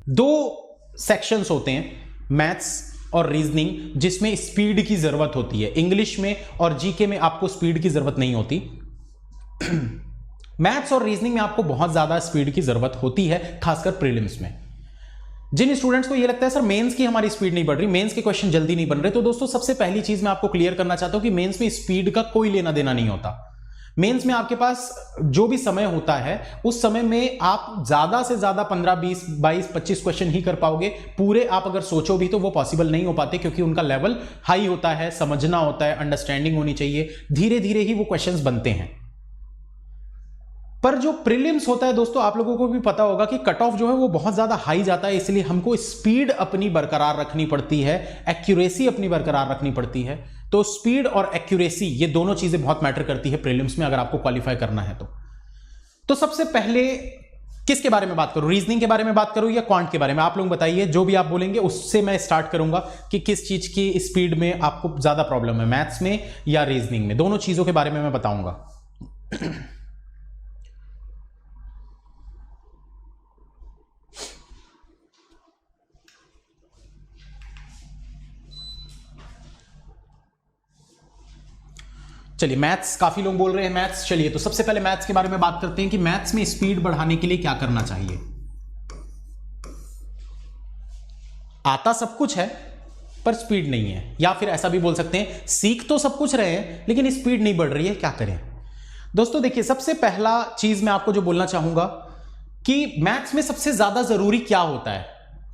दो सेक्शंस होते हैं मैथ्स और रीजनिंग जिसमें स्पीड की जरूरत होती है। इंग्लिश में और जीके में आपको स्पीड की जरूरत नहीं होती। मैथ्स और रीजनिंग में आपको बहुत ज्यादा स्पीड की जरूरत होती है, खासकर प्रीलिम्स में। जिन स्टूडेंट्स को ये लगता है सर मेंस की हमारी स्पीड नहीं बढ़ रही, मेंस के क्वेश्चन जल्दी नहीं बन रहे, तो दोस्तों सबसे पहली चीज मैं आपको क्लियर करना चाहता हूं कि मेंस में स्पीड का कोई लेना देना नहीं होता। मेंस में आपके पास जो भी समय होता है उस समय में आप ज्यादा से ज्यादा 15, 20, 22, 25 क्वेश्चन ही कर पाओगे। पूरे आप अगर सोचो भी तो वो पॉसिबल नहीं हो पाते, क्योंकि उनका लेवल हाई होता है, समझना होता है, अंडरस्टैंडिंग होनी चाहिए, धीरे धीरे ही वो क्वेश्चंस बनते हैं। पर जो प्रीलिम्स होता है दोस्तों, आप लोगों को भी पता होगा कि कट ऑफ जो है वो बहुत ज्यादा हाई जाता है, इसलिए हमको स्पीड अपनी बरकरार रखनी पड़ती है, एक्यूरेसी अपनी बरकरार रखनी पड़ती है। तो स्पीड और एक्यूरेसी ये दोनों चीजें बहुत मैटर करती है प्रीलिम्स में, अगर आपको क्वालिफाई करना है तो सबसे पहले किसके बारे में बात करूं, रीजनिंग के बारे में बात करूं या क्वांट के बारे में? आप लोग बताइए, जो भी आप बोलेंगे उससे मैं स्टार्ट करूंगा कि किस चीज की स्पीड में आपको ज्यादा प्रॉब्लम है, मैथ्स में या रीजनिंग में। दोनों चीजों के बारे में मैं बताऊंगा। चलिए, मैथ्स काफी लोग बोल रहे हैं मैथ्स। चलिए, तो सबसे पहले मैथ्स के बारे में बात करते हैं कि मैथ्स में स्पीड बढ़ाने के लिए क्या करना चाहिए। आता सब कुछ है पर स्पीड नहीं है, या फिर ऐसा भी बोल सकते हैं सीख तो सब कुछ रहे हैं लेकिन स्पीड नहीं बढ़ रही है, क्या करें? दोस्तों देखिए, सबसे पहला चीज मैं आपको जो बोलना चाहूंगा कि मैथ्स में सबसे ज्यादा जरूरी क्या होता है।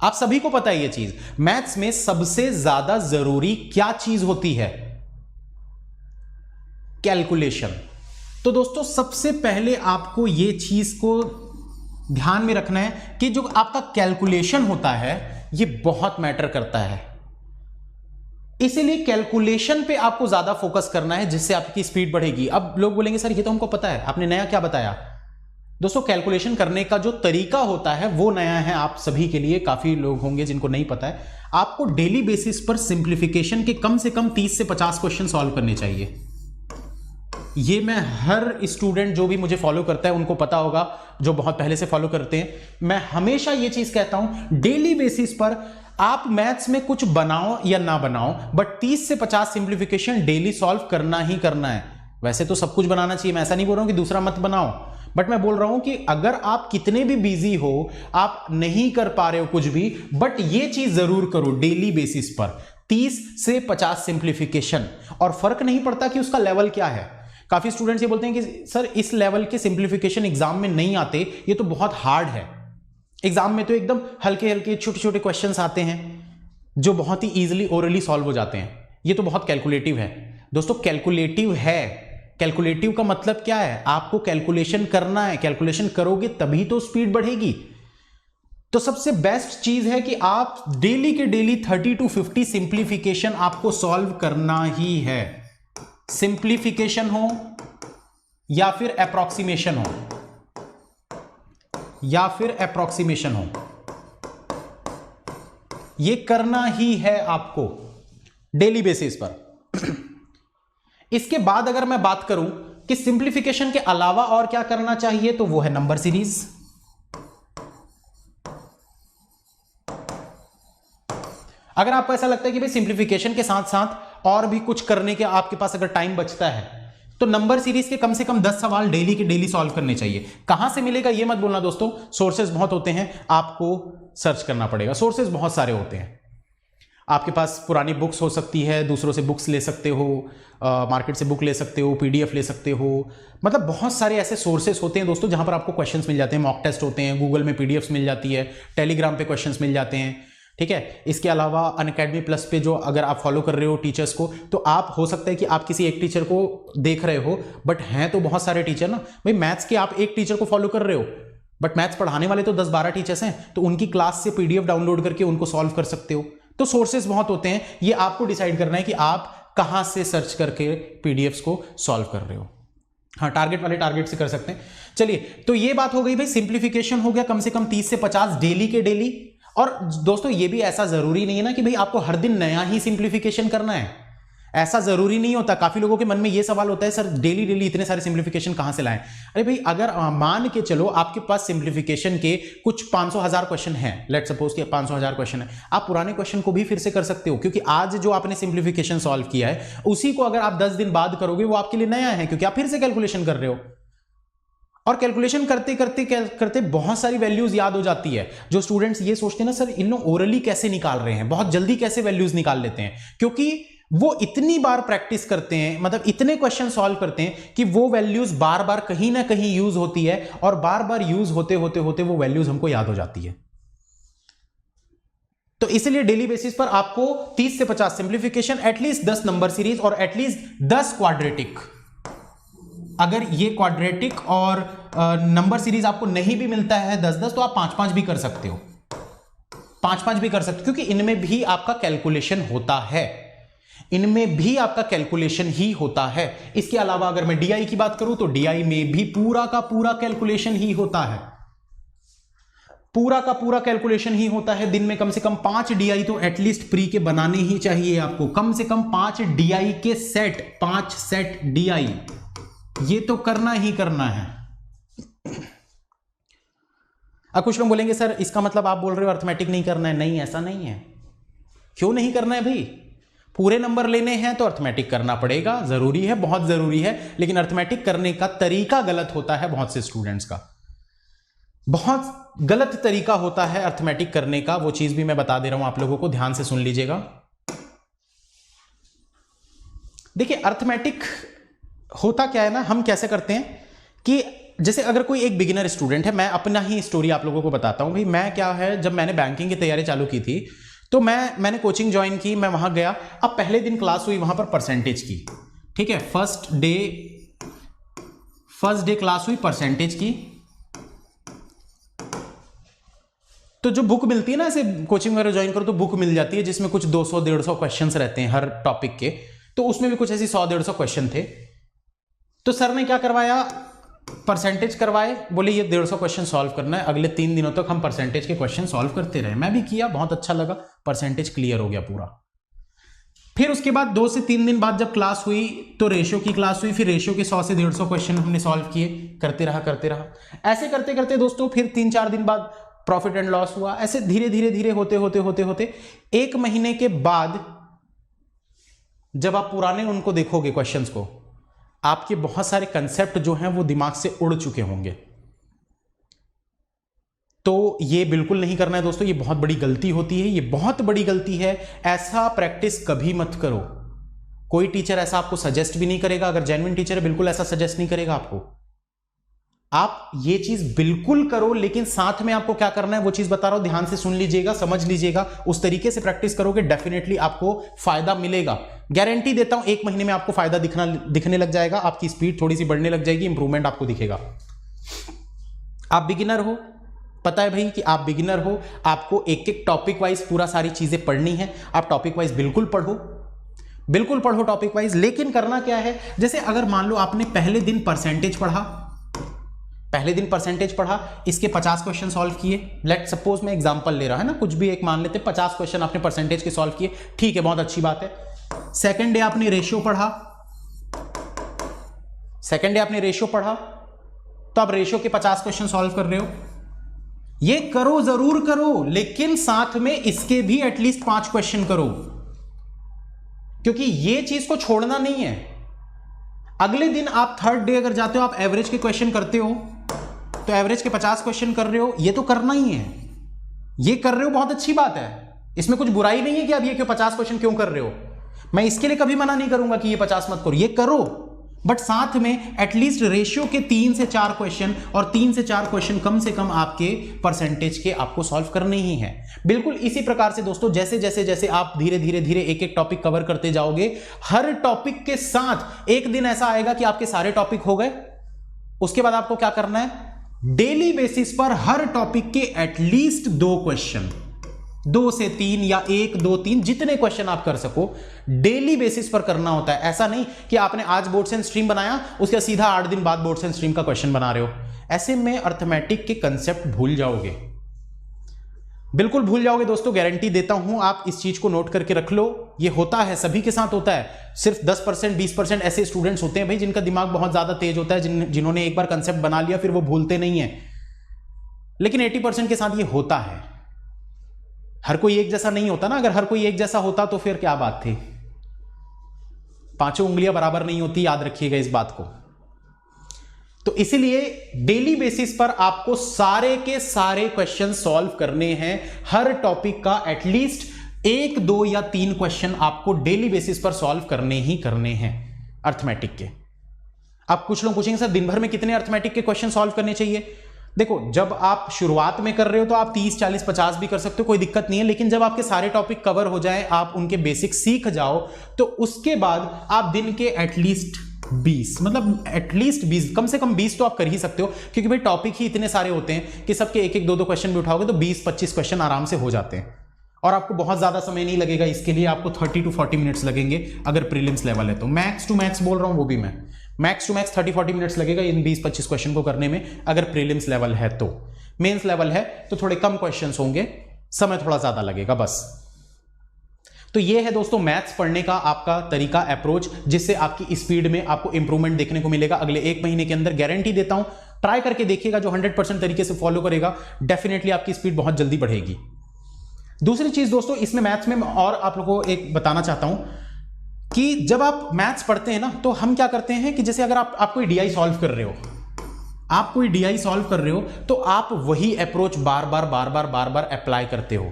आप सभी को पता है ये चीज, मैथ्स में सबसे ज्यादा जरूरी क्या चीज होती है? कैलकुलेशन। तो दोस्तों सबसे पहले आपको ये चीज को ध्यान में रखना है कि जो आपका कैलकुलेशन होता है ये बहुत मैटर करता है, इसीलिए कैलकुलेशन पे आपको ज्यादा फोकस करना है, जिससे आपकी स्पीड बढ़ेगी। अब लोग बोलेंगे सर ये तो हमको पता है, आपने नया क्या बताया? दोस्तों कैलकुलेशन करने का जो तरीका होता है वो नया है आप सभी के लिए, काफी लोग होंगे जिनको नहीं पता है। आपको डेली बेसिस पर सिंप्लीफिकेशन के कम से कम 30 से 50 क्वेश्चन सॉल्व करने चाहिए। ये मैं हर स्टूडेंट जो भी मुझे फॉलो करता है उनको पता होगा, जो बहुत पहले से फॉलो करते हैं। मैं हमेशा ये चीज कहता हूं, डेली बेसिस पर आप मैथ्स में कुछ बनाओ या ना बनाओ, बट 30 से 50 सिंप्लीफिकेशन डेली सॉल्व करना ही करना है। वैसे तो सब कुछ बनाना चाहिए, मैं ऐसा नहीं बोल रहा हूं कि दूसरा मत बनाओ, बट मैं बोल रहा हूं कि अगर आप कितने भी बिजी हो, आप नहीं कर पा रहे हो कुछ भी, बट ये चीज जरूर करो डेली बेसिस पर 30 से 50 सिंप्लीफिकेशन। और फर्क नहीं पड़ता कि उसका लेवल क्या है। काफी स्टूडेंट्स ये बोलते हैं कि सर इस लेवल के सिंप्लीफिकेशन एग्जाम में नहीं आते, ये तो बहुत हार्ड है। एग्जाम में तो एकदम हल्के हल्के छोटे छोटे क्वेश्चंस आते हैं जो बहुत ही इजीली ओरली सॉल्व हो जाते हैं, ये तो बहुत कैलकुलेटिव है। दोस्तों कैलकुलेटिव है, कैलकुलेटिव का मतलब क्या है? आपको कैलकुलेशन करना है, कैलकुलेशन करोगे तभी तो स्पीड बढ़ेगी। तो सबसे बेस्ट चीज है कि आप डेली के डेली 30 to 50 सिंप्लीफिकेशन आपको सॉल्व करना ही है। सिंप्लीफिकेशन हो या फिर अप्रॉक्सीमेशन हो, या फिर अप्रॉक्सीमेशन हो, ये करना ही है आपको डेली बेसिस पर। इसके बाद अगर मैं बात करूं कि सिंप्लीफिकेशन के अलावा और क्या करना चाहिए, तो वो है नंबर सीरीज। अगर आपको ऐसा लगता है कि भाई सिंप्लीफिकेशन के साथ साथ और भी कुछ करने के आपके पास अगर टाइम बचता है, तो नंबर सीरीज के कम से कम 10 सवाल डेली के डेली सॉल्व करने चाहिए। कहां से मिलेगा ये मत बोलना दोस्तों, सोर्सेज बहुत होते हैं, आपको सर्च करना पड़ेगा। सोर्सेज बहुत सारे होते हैं, आपके पास पुरानी बुक्स हो सकती है, दूसरों से बुक्स ले सकते हो, मार्केट से बुक ले सकते हो, पीडीएफ ले सकते हो, मतलब बहुत सारे ऐसे सोर्सेस होते हैं दोस्तों जहां पर आपको क्वेश्चंस मिल जाते हैं, मॉक टेस्ट होते हैं, गूगल में पीडीएफ्स मिल जाती है, टेलीग्राम पे क्वेश्चंस मिल जाते हैं, ठीक है। इसके अलावा अनअकैडमी प्लस पे जो अगर आप फॉलो कर रहे हो टीचर्स को, तो आप हो सकता है कि आप किसी एक टीचर को देख रहे हो, बट हैं तो बहुत सारे टीचर ना भाई। मैथ्स के आप एक टीचर को फॉलो कर रहे हो, बट मैथ्स पढ़ाने वाले तो 10-12 टीचर्स हैं, तो उनकी क्लास से पीडीएफ डाउनलोड करके उनको सॉल्व कर सकते हो। तो सोर्सेज बहुत होते हैं, ये आपको डिसाइड करना है कि आप कहां से सर्च करके पीडीएफ्स को सॉल्व कर रहे हो। हाँ, टारगेट वाले टारगेट से कर सकते हैं। चलिए, तो ये बात हो गई भाई, सिंप्लीफिकेशन हो गया कम से कम 30 से 50 डेली के डेली। और दोस्तों ये भी ऐसा जरूरी नहीं है ना कि भाई आपको हर दिन नया ही सिंप्लीफिकेशन करना है। ऐसा जरूरी नहीं होता। काफी लोगों के मन में यह सवाल होता है, सर डेली डेली इतने सारे सिंप्लीफिकेशन कहां से लाएं? अरे भाई, अगर मान के चलो आपके पास सिंप्लीफिकेशन के कुछ 500,000 क्वेश्चन हैं, लेट सपोज कि 500,000 क्वेश्चन है, आप पुराने क्वेश्चन को भी फिर से कर सकते हो, क्योंकि आज जो आपने सिंप्लीफिकेशन सॉल्व किया है उसी को अगर आप 10 दिन बाद करोगे वो आपके लिए नया है, क्योंकि आप फिर से कैलकुलेशन कर रहे हो। और कैलकुलेशन करते करते करते बहुत सारी वैल्यूज याद हो जाती है। जो स्टूडेंट्स ये सोचते हैं ना, सर इन लोग ओरली कैसे निकाल रहे हैं, बहुत जल्दी कैसे वैल्यूज निकाल लेते हैं, क्योंकि वो इतनी बार प्रैक्टिस करते हैं, मतलब इतने क्वेश्चन सॉल्व करते हैं कि वो वैल्यूज बार बार कहीं ना कहीं यूज होती है, और बार बार यूज होते होते होते वो वैल्यूज हमको याद हो जाती है। तो इसलिए डेली बेसिस पर आपको 30 से 50 सिंप्लीफिकेशन, एटलीस्ट 10 नंबर सीरीज और एटलीस्ट 10 क्वाड्रेटिक। अगर ये क्वाड्रेटिक और नंबर सीरीज आपको नहीं भी मिलता है 10-10, तो आप 5-5 भी कर सकते हो, 5-5 भी कर सकते हो, क्योंकि इनमें भी आपका कैलकुलेशन होता है, इनमें भी आपका कैलकुलेशन ही होता है। इसके अलावा अगर मैं डीआई की बात करूं तो डीआई में भी पूरा का पूरा कैलकुलेशन ही होता है, पूरा का पूरा कैलकुलेशन ही होता है। दिन में कम से कम 5 डीआई तो एटलीस्ट प्री के बनाने ही चाहिए आपको, कम से कम 5 डीआई के सेट, 5 सेट डीआई, ये तो करना ही करना है। अब कुछ लोग बोलेंगे सर इसका मतलब आप बोल रहे हो अर्थमेटिक नहीं करना है। नहीं, ऐसा नहीं है। क्यों नहीं करना है भाई? पूरे नंबर लेने हैं तो अर्थमेटिक करना पड़ेगा, जरूरी है, बहुत जरूरी है, लेकिन अर्थमेटिक करने का तरीका गलत होता है। बहुत से स्टूडेंट्स का बहुत गलत तरीका होता है अर्थमेटिक करने का, वो चीज भी मैं बता दे रहा हूं आप लोगों को, ध्यान से सुन लीजिएगा। देखिए अर्थमेटिक होता क्या है ना, हम कैसे करते हैं कि जैसे अगर कोई एक बिगिनर स्टूडेंट है, मैं अपना ही स्टोरी आप लोगों को बताता हूं भाई। मैं क्या है, जब मैंने बैंकिंग की तैयारी चालू की थी तो मैंने कोचिंग ज्वाइन की, मैं वहां गया। अब पहले दिन क्लास हुई वहां पर परसेंटेज की, ठीक है, फर्स्ट डे क्लास हुई परसेंटेज की। तो जो बुक मिलती है ना, ऐसे कोचिंग वगैरह ज्वाइन करो तो बुक मिल जाती है जिसमें कुछ 200-150 क्वेश्चंस रहते हैं हर टॉपिक के, तो उसमें भी कुछ ऐसे 100-150 क्वेश्चन थे। तो सर ने क्या करवाया, परसेंटेज करवाए, बोले ये 150 क्वेश्चन सॉल्व करना है। अगले 3 दिनों तक हम परसेंटेज के क्वेश्चन सॉल्व करते रहे, मैं भी किया, बहुत अच्छा लगा, परसेंटेज क्लियर हो गया पूरा। फिर उसके बाद 2 से 3 दिन बाद जब क्लास हुई तो रेशियो की क्लास हुई, फिर रेशियो के 100 से 150 क्वेश्चन हमने सॉल्व किए, करते रहा। ऐसे करते करते दोस्तों फिर 3-4 दिन बाद प्रॉफिट एंड लॉस हुआ। ऐसे धीरे धीरे होते 1 महीने के बाद जब आप पुराने उनको देखोगे क्वेश्चंस को, आपके बहुत सारे कंसेप्ट जो हैं वो दिमाग से उड़ चुके होंगे। तो ये बिल्कुल नहीं करना है दोस्तों, ये बहुत बड़ी गलती होती है, ये बहुत बड़ी गलती है। ऐसा प्रैक्टिस कभी मत करो। कोई टीचर ऐसा आपको सजेस्ट भी नहीं करेगा, अगर जेन्युइन टीचर है बिल्कुल ऐसा सजेस्ट नहीं करेगा आपको। आप ये चीज बिल्कुल करो, लेकिन साथ में आपको क्या करना है वो चीज बता रहा हूं, ध्यान से सुन लीजिएगा, समझ लीजिएगा। उस तरीके से प्रैक्टिस करोगे डेफिनेटली आपको फायदा मिलेगा, गारंटी देता हूं। 1 महीने में आपको फायदा दिखने लग जाएगा, आपकी स्पीड थोड़ी सी बढ़ने लग जाएगी, इंप्रूवमेंट आपको दिखेगा। आप बिगिनर हो, पता है भाई कि आप बिगिनर हो, आपको एक एक टॉपिक वाइज पूरा सारी चीजें पढ़नी है। आप टॉपिक वाइज बिल्कुल पढ़ो टॉपिक वाइज। लेकिन करना क्या है, जैसे अगर मान लो आपने पहले दिन परसेंटेज पढ़ा, इसके 50 क्वेश्चन सॉल्व किए, लेट सपोज मैं एग्जांपल ले रहा है ना, कुछ भी एक मान लेते, 50 क्वेश्चन आपने परसेंटेज के सॉल्व किए, ठीक है, बहुत अच्छी बात है। सेकंड डे आपने रेशियो पढ़ा, तो आप रेशियो के 50 क्वेश्चन सॉल्व कर रहे हो। ये करो, जरूर करो, लेकिन साथ में इसके भी एटलीस्ट 5 क्वेश्चन करो, क्योंकि ये चीज को छोड़ना नहीं है। अगले दिन आप थर्ड डे अगर जाते हो, आप एवरेज के क्वेश्चन करते हो, तो एवरेज के 50 क्वेश्चन कर रहे हो, ये तो करना ही है। ये कर रहे हो, बहुत अच्छी बात है, इसमें कुछ बुराई नहीं है कि आप ये 50 क्वेश्चन क्यों कर रहे हो। मैं इसके लिए कभी मना नहीं करूंगा कि ये 50 मत करो, ये करो, बट साथ में एटलीस्ट रेशियो के 3 से 4 क्वेश्चन और 3 से 4 क्वेश्चन कम से कम आपके परसेंटेज के आपको सॉल्व करने ही है। बिल्कुल इसी प्रकार से दोस्तों, जैसे जैसे आप धीरे धीरे एक एक टॉपिक कवर करते जाओगे, हर टॉपिक के साथ एक दिन ऐसा आएगा कि आपके सारे टॉपिक हो गए। उसके बाद आपको क्या करना है, डेली बेसिस पर हर टॉपिक के एटलीस्ट 2 क्वेश्चन, 2 से 3 या 1, 2, 3 जितने क्वेश्चन आप कर सको डेली बेसिस पर करना होता है। ऐसा नहीं कि आपने आज बोर्ड्स एंड स्ट्रीम बनाया, उसके सीधा 8 दिन बाद बोर्ड्स एंड स्ट्रीम का क्वेश्चन बना रहे हो। ऐसे में अर्थमेटिक के कंसेप्ट भूल जाओगे। बिल्कुल भूल जाओगे दोस्तों, गारंटी देता हूं, आप इस चीज को नोट करके रख लो। ये होता है, सभी के साथ होता है। सिर्फ 10% 20% ऐसे स्टूडेंट्स होते हैं भाई जिनका दिमाग बहुत ज्यादा तेज होता है, जिन्होंने एक बार कंसेप्ट बना लिया फिर वो भूलते नहीं है। लेकिन 80% के साथ ये होता है। हर कोई एक जैसा नहीं होता ना, अगर हर कोई एक जैसा होता तो फिर क्या बात थी। पांचों उंगलियां बराबर नहीं होती, याद रखिएगा इस बात को। तो इसीलिए डेली बेसिस पर आपको सारे के सारे क्वेश्चन सॉल्व करने हैं। हर टॉपिक का एटलीस्ट 1, 2 या 3 क्वेश्चन आपको डेली बेसिस पर सॉल्व करने ही करने हैं अर्थमेटिक के। अब कुछ लोग पूछेंगे सर दिन भर में कितने अर्थमेटिक के क्वेश्चन सॉल्व करने चाहिए? देखो, जब आप शुरुआत में कर रहे हो तो आप 30, 40, 50 भी कर सकते हो, कोई दिक्कत नहीं है। लेकिन जब आपके सारे टॉपिक कवर हो जाएं, आप उनके बेसिक सीख जाओ, तो उसके बाद आप दिन के एटलीस्ट 20, मतलब एटलीस्ट 20, कम से कम 20 तो आप कर ही सकते हो, क्योंकि भाई टॉपिक ही इतने सारे होते हैं कि सबके 1-1, 2-2 क्वेश्चन भी उठाओगे तो 20-25 क्वेश्चन आराम से हो जाते हैं। और आपको बहुत ज्यादा समय नहीं लगेगा इसके लिए, आपको 30 to 40 मिनट्स लगेंगे अगर प्रीलिम्स लेवल है तो। मैक्स टू मैक्स बोल रहा हूं, वो भी मैं मैक्स टू मैक्स 30-40 मिनट्स लगेगा इन 20-25 क्वेश्चन को करने में, अगर प्रीलिम्स लेवल है तो। मेंस लेवल है तो थोड़े कम क्वेश्चंस होंगे, समय थोड़ा ज्यादा लगेगा बस। तो ये है दोस्तों मैथ्स पढ़ने का आपका तरीका, अप्रोच, जिससे आपकी स्पीड में आपको इंप्रूवमेंट देखने को मिलेगा अगले 1 महीने के अंदर। गारंटी देता हूं, ट्राई करके देखिएगा। जो 100% तरीके से फॉलो करेगा, डेफिनेटली आपकी स्पीड बहुत जल्दी बढ़ेगी। दूसरी चीज दोस्तों, इसमें मैथ्स में और आप लोगों को एक बताना चाहता हूं कि जब आप मैथ्स पढ़ते हैं ना, तो हम क्या करते हैं कि जैसे अगर आप कोई डीआई सॉल्व कर रहे हो, आप कोई डीआई सॉल्व कर रहे हो, तो आप वही अप्रोच बार बार अप्लाई करते हो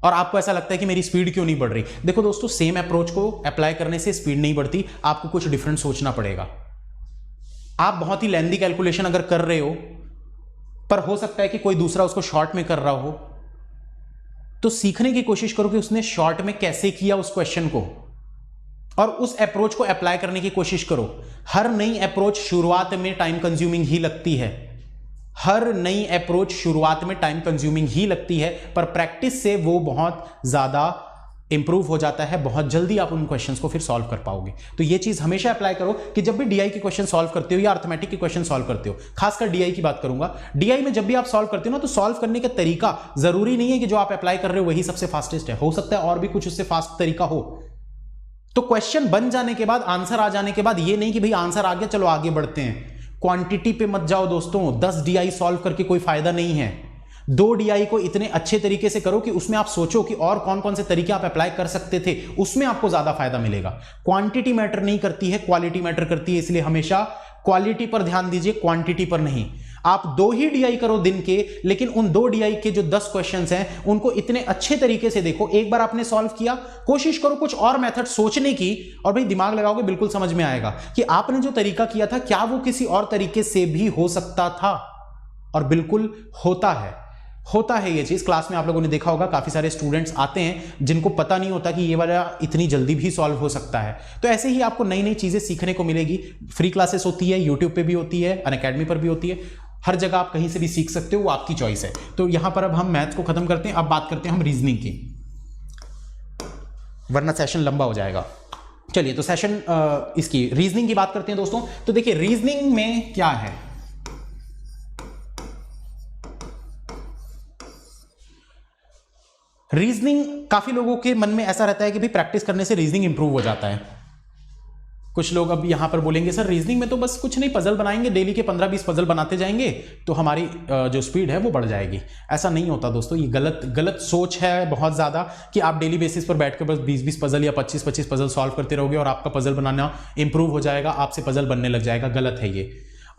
और आपको ऐसा लगता है कि मेरी स्पीड क्यों नहीं बढ़ रही। देखो दोस्तों, सेम अप्रोच को अप्लाई करने से स्पीड नहीं बढ़ती, आपको कुछ डिफरेंट सोचना पड़ेगा। आप बहुत ही लेंथी कैलकुलेशन अगर कर रहे हो, पर हो सकता है कि कोई दूसरा उसको शॉर्ट में कर रहा हो, तो सीखने की कोशिश करो कि उसने शॉर्ट में कैसे किया उस क्वेश्चन को, और उस अप्रोच को अप्लाई करने की कोशिश करो। हर नई अप्रोच शुरुआत में टाइम कंज्यूमिंग ही लगती है, हर नई अप्रोच शुरुआत में टाइम कंज्यूमिंग ही लगती है, पर प्रैक्टिस से वो बहुत ज्यादा इंप्रूव हो जाता है। बहुत जल्दी आप उन क्वेश्चंस को फिर सॉल्व कर पाओगे। तो ये चीज हमेशा अप्लाई करो कि जब भी डीआई के क्वेश्चन सॉल्व करते हो या अर्थमेटिक के क्वेश्चन सॉल्व करते हो, खासकर डीआई की बात करूंगा, डीआई में जब भी आप सॉल्व करते हो ना, तो सॉल्व करने का तरीका जरूरी नहीं है कि जो आप अप्लाई कर रहे हो वही सबसे फास्टेस्ट है, हो सकता है और भी कुछ उससे फास्ट तरीका हो। तो क्वेश्चन बन जाने के बाद, आंसर आ जाने के बाद, ये नहीं कि भाई आंसर आ गया चलो आगे बढ़ते हैं। क्वांटिटी पे मत जाओ दोस्तों। 10 डीआई सॉल्व करके कोई फायदा नहीं है। 2 डीआई को इतने अच्छे तरीके से करो कि उसमें आप सोचो कि और कौन कौन से तरीके आप अप्लाई कर सकते थे, उसमें आपको ज्यादा फायदा मिलेगा। क्वांटिटी मैटर नहीं करती है, क्वालिटी मैटर करती है, इसलिए हमेशा क्वालिटी पर ध्यान दीजिए, क्वांटिटी पर नहीं। आप 2 ही डीआई करो दिन के, लेकिन उन 2 डीआई के जो 10 क्वेश्चंस हैं उनको इतने अच्छे तरीके से देखो। एक बार आपने सॉल्व किया, कोशिश करो कुछ और मेथड सोचने की, और भाई दिमाग लगाओगे बिल्कुल समझ में आएगा कि आपने जो तरीका किया था क्या वो किसी और तरीके से भी हो सकता था। और बिल्कुल होता है ये चीज। क्लास में आप लोगों ने देखा होगा, काफी सारे स्टूडेंट्स आते हैं जिनको पता नहीं होता कि ये वाला इतनी जल्दी भी सॉल्व हो सकता है। तो ऐसे ही आपको नई नई चीजें सीखने को मिलेगी। फ्री क्लासेस होती है, यूट्यूब पे भी होती है, अनअकैडमी पर भी होती है, हर जगह आप कहीं से भी सीख सकते हो, वो आपकी चॉइस है। तो यहां पर अब हम मैथ्स को खत्म करते हैं, अब बात करते हैं हम रीजनिंग की, वरना सेशन लंबा हो जाएगा। चलिए, तो सेशन इसकी रीजनिंग की बात करते हैं दोस्तों। तो देखिए रीजनिंग में क्या है, रीजनिंग काफी लोगों के मन में ऐसा रहता है कि भाई प्रैक्टिस करने से रीजनिंग इंप्रूव हो जाता है। कुछ लोग अब यहां पर बोलेंगे सर रीजनिंग में तो बस कुछ नहीं, पजल बनाएंगे, डेली के 15-20 पजल बनाते जाएंगे तो हमारी जो स्पीड है वो बढ़ जाएगी। ऐसा नहीं होता दोस्तों, ये गलत सोच है बहुत ज्यादा कि आप डेली बेसिस पर बैठकर बस 20-20 पजल या 25-25 पजल सॉल्व करते रहोगे और आपका पजल बनाना इंप्रूव हो जाएगा, आपसे पजल बनने लग जाएगा। गलत है ये।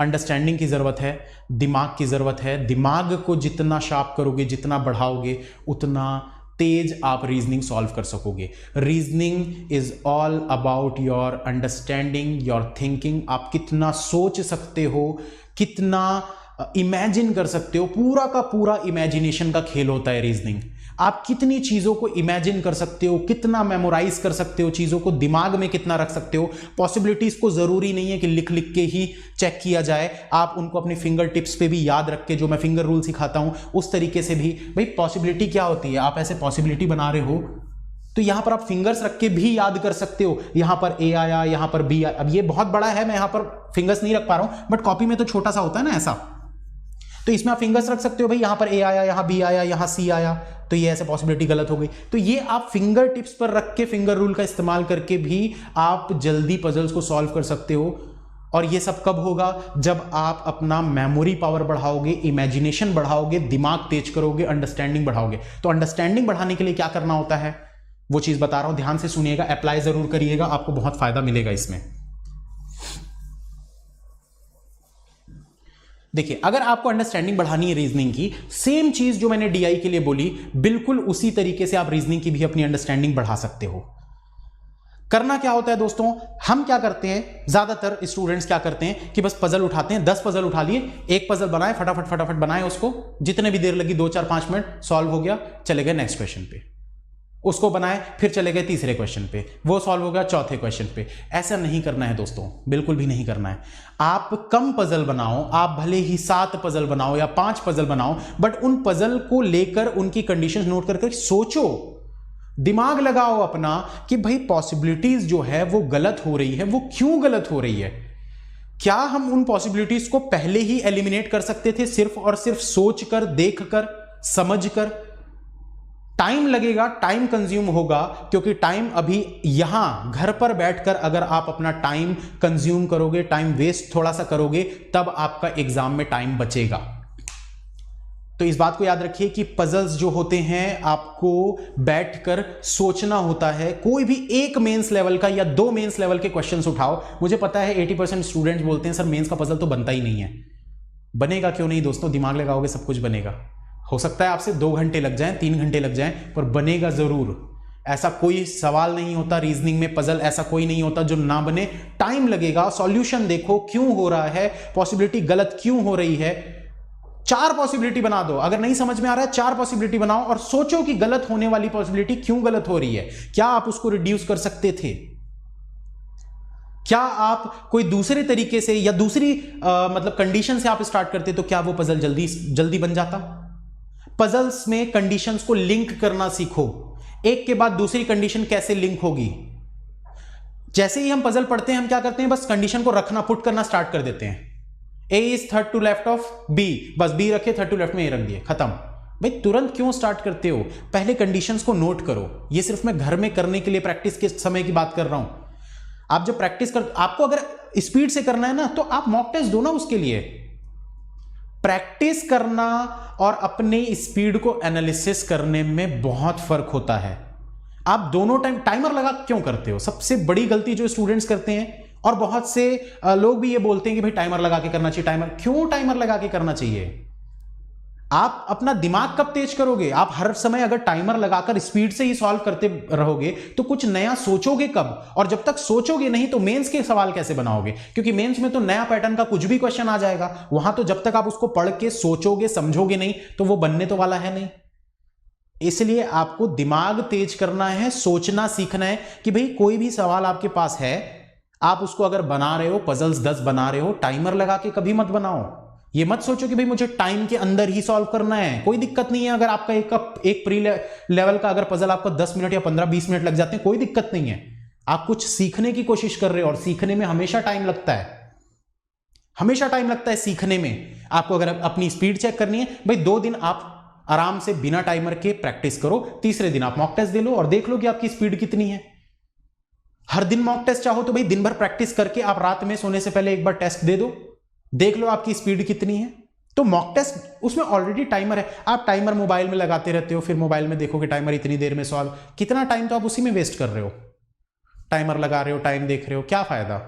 अंडरस्टैंडिंग की ज़रूरत है, दिमाग की ज़रूरत है। दिमाग को जितना शार्प करोगे, जितना बढ़ाओगे, उतना तेज आप रीजनिंग सॉल्व कर सकोगे। Reasoning is all about your understanding, your thinking. आप कितना सोच सकते हो, कितना इमेजिन कर सकते हो, पूरा का पूरा इमेजिनेशन का खेल होता है रीजनिंग। आप कितनी चीज़ों को इमेजिन कर सकते हो, कितना मेमोराइज कर सकते हो, चीज़ों को दिमाग में कितना रख सकते हो। पॉसिबिलिटीज़ को ज़रूरी नहीं है कि लिख लिख के ही चेक किया जाए, आप उनको अपनी फिंगर टिप्स पे भी याद रख के, जो मैं फिंगर रूल सिखाता हूँ उस तरीके से भी। भाई पॉसिबिलिटी क्या होती है, आप ऐसे पॉसिबिलिटी बना रहे हो तो यहां पर आप फिंगर्स रख के भी याद कर सकते हो। यहां पर ए आया, यहां पर बी आया। अब ये बहुत बड़ा है, मैं यहां पर फिंगर्स नहीं रख पा रहा हूं, बट कॉपी में तो छोटा सा होता है ना ऐसा। तो इसमें आप फिंगर्स रख सकते हो भाई, यहां पर ए आया, यहां बी आया, यहां सी आया, तो ये ऐसे पॉसिबिलिटी गलत हो गई। तो ये आप फिंगर टिप्स पर रख के, फिंगर रूल का इस्तेमाल करके भी आप जल्दी पजल्स को सॉल्व कर सकते हो। और ये सब कब होगा? जब आप अपना मेमोरी पावर बढ़ाओगे, इमेजिनेशन बढ़ाओगे, दिमाग तेज करोगे, अंडरस्टैंडिंग बढ़ाओगे। तो अंडरस्टैंडिंग बढ़ाने के लिए क्या करना होता है, वो चीज बता रहा हूं, ध्यान से सुनिएगा, अप्लाई जरूर करिएगा, आपको बहुत फायदा मिलेगा इसमें। देखिए, अगर आपको अंडरस्टैंडिंग बढ़ानी है रीजनिंग की, सेम चीज जो मैंने डीआई के लिए बोली, बिल्कुल उसी तरीके से आप रीजनिंग की भी अपनी अंडरस्टैंडिंग बढ़ा सकते हो। करना क्या होता है दोस्तों, हम क्या करते हैं, ज्यादातर स्टूडेंट्स क्या करते हैं कि बस पजल उठाते हैं, 10 पजल उठा लिए, एक पजल बनाए, फटाफट फटाफट बनाए उसको, जितने भी देर लगी 2 4 5 मिनट, सॉल्व हो गया, चले गए नेक्स्ट क्वेश्चन पे, उसको बनाए, फिर चले गए तीसरे क्वेश्चन पे, वो सॉल्व हो गया चौथे क्वेश्चन पे। ऐसा नहीं करना है दोस्तों, बिल्कुल भी नहीं करना है। आप कम पजल बनाओ, आप भले ही 7 पजल बनाओ या 5 पजल बनाओ, बट उन पजल को लेकर उनकी कंडीशंस नोट करके सोचो, दिमाग लगाओ अपना कि भाई पॉसिबिलिटीज जो है वो गलत हो रही है, वो क्यों गलत हो रही है। क्या हम उन पॉसिबिलिटीज को पहले ही एलिमिनेट कर सकते थे, सिर्फ और सिर्फ सोचकर, देखकर, समझकर? टाइम लगेगा, टाइम कंज्यूम होगा, क्योंकि टाइम अभी यहां घर पर बैठकर अगर आप अपना टाइम कंज्यूम करोगे, टाइम वेस्ट थोड़ा सा करोगे, तब आपका एग्जाम में टाइम बचेगा। तो इस बात को याद रखिए कि पजल्स जो होते हैं आपको बैठकर सोचना होता है। कोई भी एक मेंस लेवल का या 2 मेंस लेवल के क्वेश्चंस उठाओ। मुझे पता है 80% स्टूडेंट्स बोलते हैं सर मेंस का पजल तो बनता ही नहीं है। बनेगा क्यों नहीं दोस्तों, दिमाग लगाओगे सब कुछ बनेगा। हो सकता है आपसे 2 घंटे लग जाएं, 3 घंटे लग जाएं, पर बनेगा जरूर। ऐसा कोई सवाल नहीं होता रीजनिंग में, पजल ऐसा कोई नहीं होता जो ना बने। टाइम लगेगा, सॉल्यूशन देखो क्यों हो रहा है, पॉसिबिलिटी गलत क्यों हो रही है। 4 पॉसिबिलिटी बना दो, अगर नहीं समझ में आ रहा है 4 पॉसिबिलिटी बनाओ और सोचो कि गलत होने वाली पॉसिबिलिटी क्यों गलत हो रही है, क्या आप उसको रिड्यूस कर सकते थे, क्या आप कोई दूसरे तरीके से या दूसरी मतलब कंडीशन से आप स्टार्ट करते तो क्या वो पजल जल्दी बन जाता। पजल्स में कंडीशंस को लिंक करना सीखो, एक के बाद दूसरी कंडीशन कैसे लिंक होगी। जैसे ही हम पजल पढ़ते हैं हम क्या करते हैं, बस कंडीशन को रखना, पुट करना स्टार्ट कर देते हैं। A is third to left of B, बस B रखे, थर्ड टू लेफ्ट में A रख दिए, खत्म। भाई तुरंत क्यों स्टार्ट करते हो, पहले कंडीशंस को नोट करो। ये सिर्फ मैं घर में करने के लिए प्रैक्टिस के समय की बात कर रहा हूं। आप जब प्रैक्टिस कर, आपको अगर स्पीड से करना है ना तो आप मॉक टेस्ट दो ना, उसके लिए प्रैक्टिस करना और अपने स्पीड को एनालिसिस करने में बहुत फर्क होता है। आप दोनों टाइमर लगा क्यों करते हो, सबसे बड़ी गलती जो स्टूडेंट्स करते हैं, और बहुत से लोग भी ये बोलते हैं कि भाई टाइमर लगा के करना चाहिए। टाइमर क्यों टाइमर लगा के करना चाहिए? आप अपना दिमाग कब तेज करोगे? आप हर समय अगर टाइमर लगाकर स्पीड से ही सॉल्व करते रहोगे तो कुछ नया सोचोगे कब? और जब तक सोचोगे नहीं तो मेंस के सवाल कैसे बनाओगे? क्योंकि मेंस में तो नया पैटर्न का कुछ भी क्वेश्चन आ जाएगा, वहां तो जब तक आप उसको पढ़ के सोचोगे, समझोगे नहीं तो वो बनने तो वाला है नहीं। इसलिए आपको दिमाग तेज करना है, सोचना सीखना है कि भाई कोई भी सवाल आपके पास है, आप उसको अगर बना रहे हो, पजल्स 10 बना रहे हो, टाइमर लगा के कभी मत बनाओ। ये मत सोचो कि भाई मुझे टाइम के अंदर ही सॉल्व करना है। कोई दिक्कत नहीं है अगर आपका एक प्री लेवल का अगर पजल आपको 10 मिनट या 15-20 मिनट लग जाते हैं, कोई दिक्कत नहीं है। आप कुछ सीखने की कोशिश कर रहे हो और सीखने में हमेशा टाइम लगता है, हमेशा टाइम लगता है सीखने में। आपको अगर अपनी स्पीड चेक करनी है, भाई 2 दिन आप आराम से बिना टाइमर के प्रैक्टिस करो, तीसरे दिन आप मॉक टेस्ट दे लो और देख लो कि आपकी स्पीड कितनी है। हर दिन मॉक टेस्ट चाहो तो भाई दिन भर प्रैक्टिस करके आप रात में सोने से पहले एक बार टेस्ट दे दो, देख लो आपकी स्पीड कितनी है। तो मॉक टेस्ट उसमें ऑलरेडी टाइमर है, आप टाइमर मोबाइल में लगाते रहते हो, फिर मोबाइल में देखोगे टाइमर इतनी देर में सॉल्व, कितना टाइम तो आप उसी में वेस्ट कर रहे हो। टाइमर लगा रहे हो, टाइम देख रहे हो, क्या फायदा?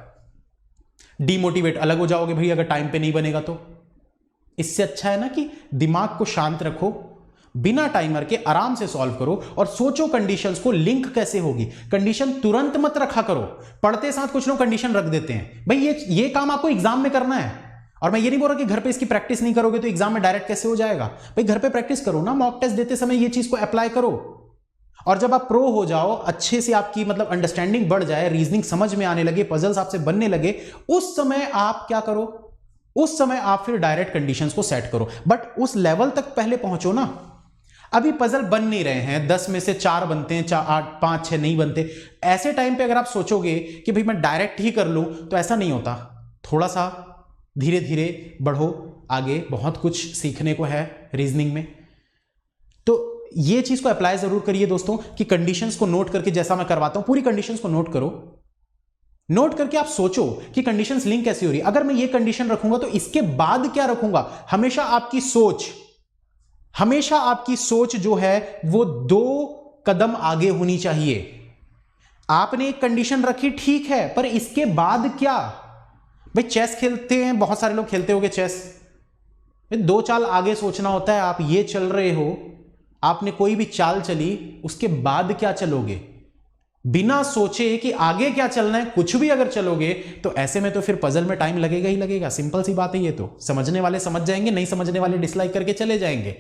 डीमोटिवेट अलग हो जाओगे भाई अगर टाइम पे नहीं बनेगा तो। इससे अच्छा है ना कि दिमाग को शांत रखो, बिना टाइमर के आराम से सॉल्व करो और सोचो कंडीशंस को लिंक कैसे होगी। कंडीशन तुरंत मत रखा करो, पढ़ते साथ कुछ लोग कंडीशन रख देते हैं। भाई ये काम आपको एग्जाम में करना है, और मैं ये नहीं बोल रहा कि घर पे इसकी प्रैक्टिस नहीं करोगे तो एग्जाम में डायरेक्ट कैसे हो जाएगा। भाई घर पे प्रैक्टिस करो ना, मॉक टेस्ट देते समय ये चीज को अप्लाई करो, और जब आप प्रो हो जाओ, अच्छे से आपकी मतलब अंडरस्टैंडिंग बढ़ जाए, रीजनिंग समझ में आने लगे, पजल्स आपसे बनने लगे, उस समय आप क्या करो, उस समय आप फिर डायरेक्ट कंडीशंस को सेट करो। बट उस लेवल तक पहले पहुंचो ना। अभी पजल बन नहीं रहे हैं, 10 में से 4 बनते हैं, 8 5 6 नहीं बनते। ऐसे टाइम पे अगर आप सोचोगे कि भाई मैं डायरेक्ट ही कर लूं तो ऐसा नहीं होता। थोड़ा सा धीरे धीरे बढ़ो, आगे बहुत कुछ सीखने को है रीजनिंग में। तो ये चीज को अप्लाई जरूर करिए दोस्तों कि कंडीशंस को नोट करके, जैसा मैं करवाता हूं, पूरी कंडीशंस को नोट करो। नोट करके आप सोचो कि कंडीशंस लिंक कैसी हो रही है। अगर मैं ये कंडीशन रखूंगा तो इसके बाद क्या रखूंगा। हमेशा आपकी सोच जो है वो 2 कदम आगे होनी चाहिए। आपने एक कंडीशन रखी, ठीक है, पर इसके बाद क्या। भाई चेस खेलते हैं, बहुत सारे लोग खेलते होंगे चेस, 2 चाल आगे सोचना होता है। आप ये चल रहे हो, आपने कोई भी चाल चली, उसके बाद क्या चलोगे। बिना सोचे कि आगे क्या चलना है, कुछ भी अगर चलोगे तो ऐसे में तो फिर पजल में टाइम लगेगा ही लगेगा। सिंपल सी बात है ये तो। समझने वाले समझ जाएंगे, नहीं समझने वाले डिसलाइक करके चले जाएंगे।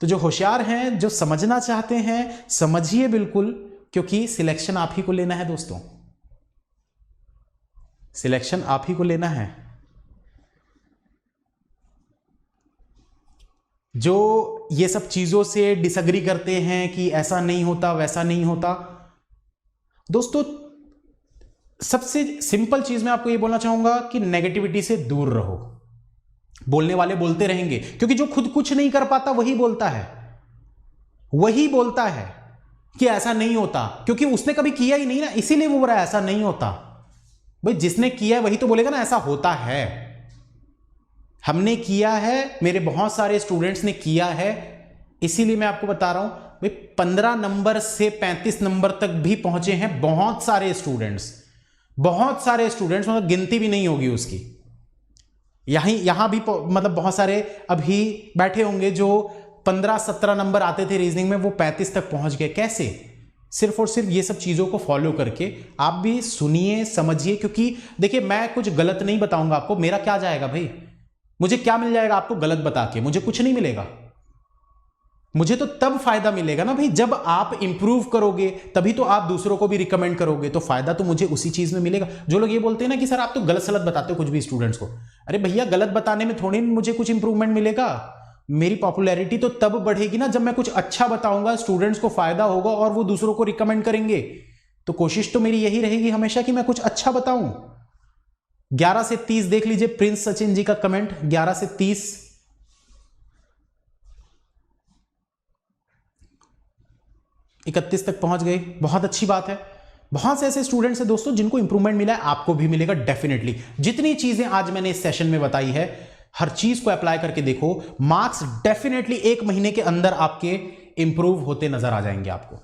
तो जो होशियार हैं, जो समझना चाहते हैं, समझिए बिल्कुल, क्योंकि सिलेक्शन आप ही को लेना है दोस्तों। सिलेक्शन आप ही को लेना है। जो ये सब चीजों से डिसएग्री करते हैं कि ऐसा नहीं होता, वैसा नहीं होता, दोस्तों सबसे सिंपल चीज मैं आपको ये बोलना चाहूंगा कि नेगेटिविटी से दूर रहो। बोलने वाले बोलते रहेंगे, क्योंकि जो खुद कुछ नहीं कर पाता वही बोलता है कि ऐसा नहीं होता, क्योंकि उसने कभी किया ही नहीं ना, इसीलिए वो बोल रहा है ऐसा नहीं होता। भाई जिसने किया है वही तो बोलेगा ना ऐसा होता है। हमने किया है, मेरे बहुत सारे स्टूडेंट्स ने किया है, इसीलिए मैं आपको बता रहा हूं। भाई 15 नंबर से 35 नंबर तक भी पहुंचे हैं बहुत सारे स्टूडेंट्स, मतलब गिनती भी नहीं होगी उसकी। यहां भी मतलब बहुत सारे अभी बैठे होंगे जो 15-17 नंबर आते थे रीजनिंग में, वो 35 तक पहुंच गए। कैसे? सिर्फ और सिर्फ ये सब चीजों को फॉलो करके। आप भी सुनिए, समझिए, क्योंकि देखिए मैं कुछ गलत नहीं बताऊंगा आपको। मेरा क्या जाएगा भाई, मुझे क्या मिल जाएगा आपको गलत बता के? मुझे कुछ नहीं मिलेगा। मुझे तो तब फायदा मिलेगा ना भाई, जब आप इंप्रूव करोगे, तभी तो आप दूसरों को भी रिकमेंड करोगे, तो फायदा तो मुझे उसी चीज में मिलेगा। जो लोग ये बोलते हैं ना कि सर आप तो गलत सलत बताते हो कुछ भी स्टूडेंट्स को, अरे भैया गलत बताने में थोड़ी मुझे कुछ इंप्रूवमेंट मिलेगा। मेरी पॉपुलैरिटी तो तब बढ़ेगी ना जब मैं कुछ अच्छा बताऊंगा, स्टूडेंट्स को फायदा होगा और वो दूसरों को रिकमेंड करेंगे। तो कोशिश तो मेरी यही रहेगी हमेशा कि मैं कुछ अच्छा बताऊं। 11 से 30 देख लीजिए प्रिंस सचिन जी का कमेंट, 11 से 30। इकतीस तक पहुंच गए, बहुत अच्छी बात है। बहुत से ऐसे स्टूडेंट्स हैं दोस्तों जिनको इंप्रूवमेंट मिला है, आपको भी मिलेगा डेफिनेटली। जितनी चीजें आज मैंने इस सेशन में बताई है, हर चीज को अप्लाई करके देखो, मार्क्स डेफिनेटली 1 महीने के अंदर आपके इंप्रूव होते नजर आ जाएंगे आपको।